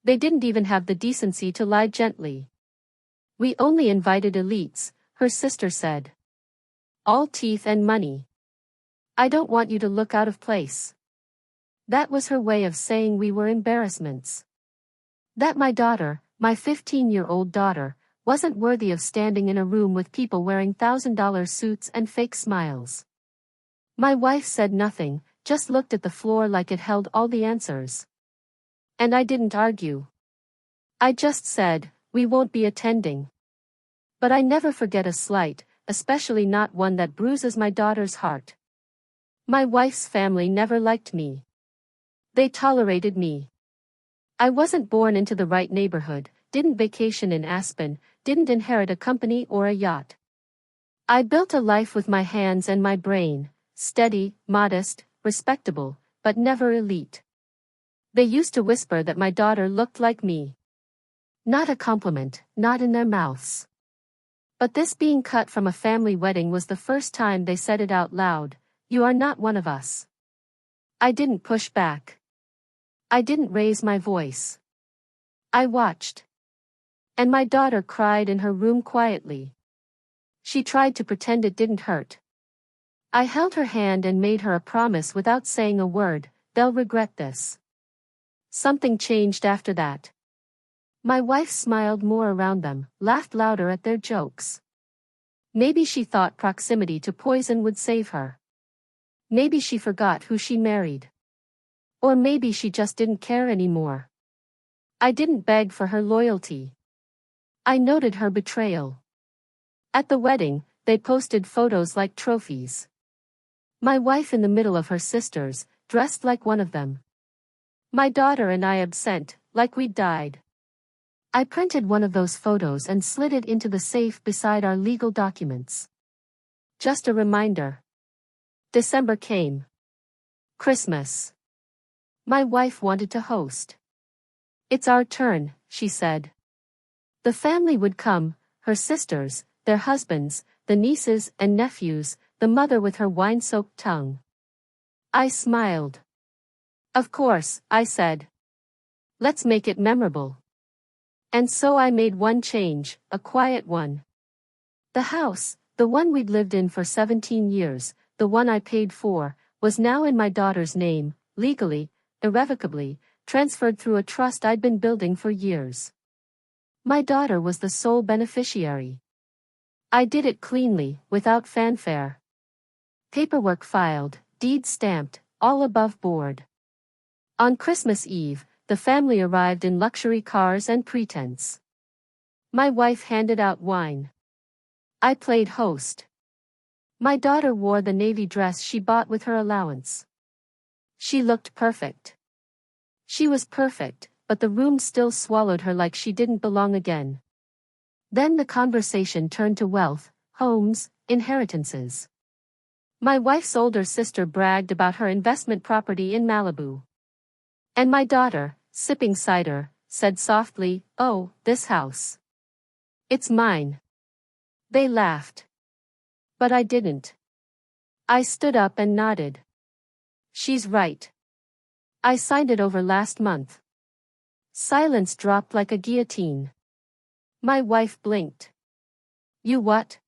They didn't even have the decency to lie gently. We only invited elites, her sister said. All teeth and money. I don't want you to look out of place. That was her way of saying we were embarrassments. That my daughter, my 15-year-old daughter, wasn't worthy of standing in a room with people wearing $1,000 suits and fake smiles. My wife said nothing, just looked at the floor like it held all the answers. And I didn't argue. I just said, we won't be attending. But I never forget a slight, especially not one that bruises my daughter's heart. My wife's family never liked me. They tolerated me. I wasn't born into the right neighborhood, didn't vacation in Aspen, didn't inherit a company or a yacht. I built a life with my hands and my brain, steady, modest, respectable, but never elite. They used to whisper that my daughter looked like me. Not a compliment, not in their mouths. But this being cut from a family wedding was the first time they said it out loud, you are not one of us. I didn't push back. I didn't raise my voice. I watched. And my daughter cried in her room quietly. She tried to pretend it didn't hurt. I held her hand and made her a promise without saying a word, they'll regret this. Something changed after that. My wife smiled more around them, laughed louder at their jokes. Maybe she thought proximity to poison would save her. Maybe she forgot who she married. Or maybe she just didn't care anymore. I didn't beg for her loyalty. I noted her betrayal. At the wedding, they posted photos like trophies. My wife in the middle of her sisters, dressed like one of them. My daughter and I absent, like we'd died. I printed one of those photos and slid it into the safe beside our legal documents. Just a reminder. December came. Christmas. My wife wanted to host. It's our turn, she said. The family would come, her sisters, their husbands, the nieces and nephews, the mother with her wine-soaked tongue. I smiled. Of course, I said. Let's make it memorable. And so I made one change, a quiet one. The house, the one we'd lived in for 17 years, the one I paid for, was now in my daughter's name, legally, irrevocably, transferred through a trust I'd been building for years. My daughter was the sole beneficiary. I did it cleanly, without fanfare. Paperwork filed, deed stamped, all above board. On Christmas Eve, the family arrived in luxury cars and pretense. My wife handed out wine. I played host. My daughter wore the navy dress she bought with her allowance. She looked perfect. She was perfect, but the room still swallowed her like she didn't belong again. Then the conversation turned to wealth, homes, inheritances. My wife's older sister bragged about her investment property in Malibu. And my daughter, sipping cider, said softly, "Oh, this house. It's mine." They laughed. But I didn't. I stood up and nodded. She's right. I signed it over last month. Silence dropped like a guillotine. My wife blinked. You what?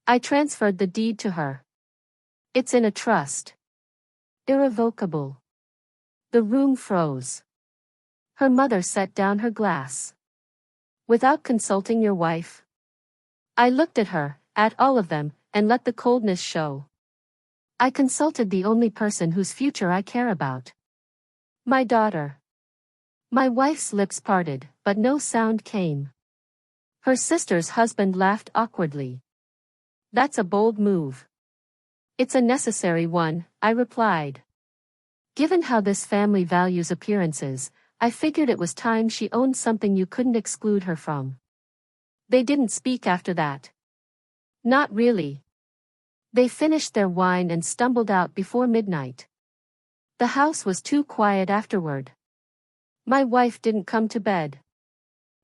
I transferred the deed to her. It's in a trust. Irrevocable. The room froze. Her mother set down her glass. Without consulting your wife? I looked at her, at all of them, and let the coldness show. I consulted the only person whose future I care about. My daughter. My wife's lips parted, but no sound came. Her sister's husband laughed awkwardly. That's a bold move. It's a necessary one, I replied. Given how this family values appearances, I figured it was time she owned something you couldn't exclude her from. They didn't speak after that. Not really. They finished their wine and stumbled out before midnight. The house was too quiet afterward. My wife didn't come to bed.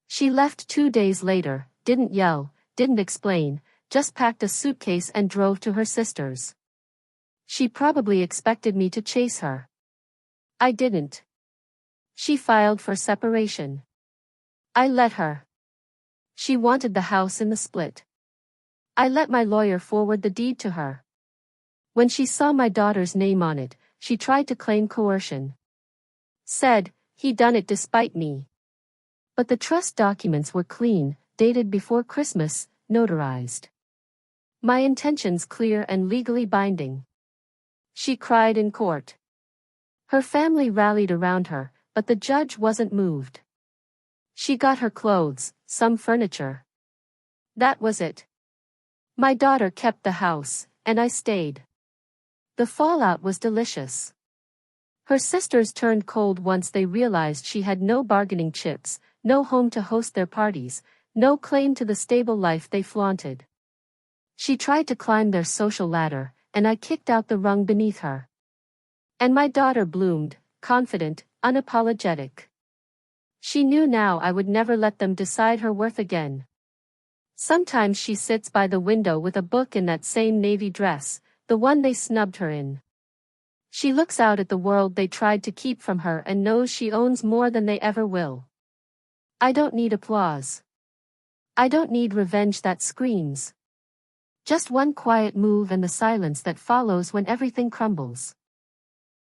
She left 2 days later, didn't yell, didn't explain, just packed a suitcase and drove to her sister's. She probably expected me to chase her. I didn't. She filed for separation. I let her. She wanted the house in the split. I let my lawyer forward the deed to her. When she saw my daughter's name on it, she tried to claim coercion. Said, he done it despite me. But the trust documents were clean, dated before Christmas, notarized. My intentions clear and legally binding. She cried in court. Her family rallied around her, but the judge wasn't moved. She got her clothes, some furniture. That was it. My daughter kept the house, and I stayed. The fallout was delicious. Her sisters turned cold once they realized she had no bargaining chips, no home to host their parties, no claim to the stable life they flaunted. She tried to climb their social ladder, and I kicked out the rung beneath her. And my daughter bloomed, confident, unapologetic. She knew now I would never let them decide her worth again. Sometimes she sits by the window with a book in that same navy dress, the one they snubbed her in. She looks out at the world they tried to keep from her and knows she owns more than they ever will. I don't need applause. I don't need revenge that screams. Just one quiet move and the silence that follows when everything crumbles.